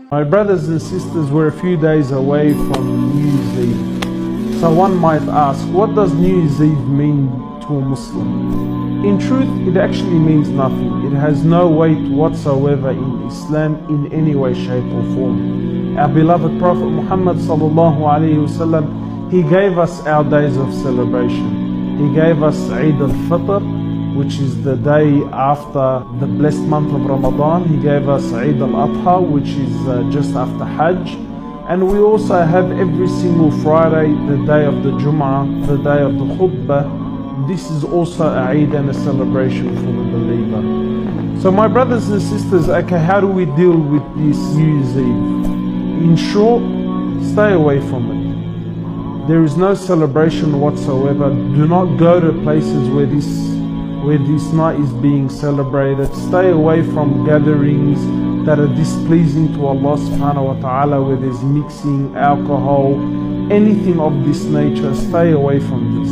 My brothers and sisters, we're a few days away from New Year's Eve. So one might ask, what does New Year's Eve mean to a Muslim? In truth, it actually means nothing. It has no weight whatsoever in Islam in any way, shape or form. Our beloved Prophet Muhammad PBUH, he gave us our days of celebration. He gave us Eid al-Fitr, which is the day after the blessed month of Ramadan. He gave us Eid al-Adha, which is just after Hajj. And we also have every single Friday, the day of the Jum'ah, the day of the Khutbah. This is also a Eid and a celebration for the believer. So my brothers and sisters, okay, how do we deal with this New Year's Eve? In short, stay away from it. There is no celebration whatsoever. Do not go to places where this night is being celebrated. Stay away from gatherings that are displeasing to Allah subhanahu wa ta'ala, where there's mixing, alcohol, anything of this nature. Stay away from this.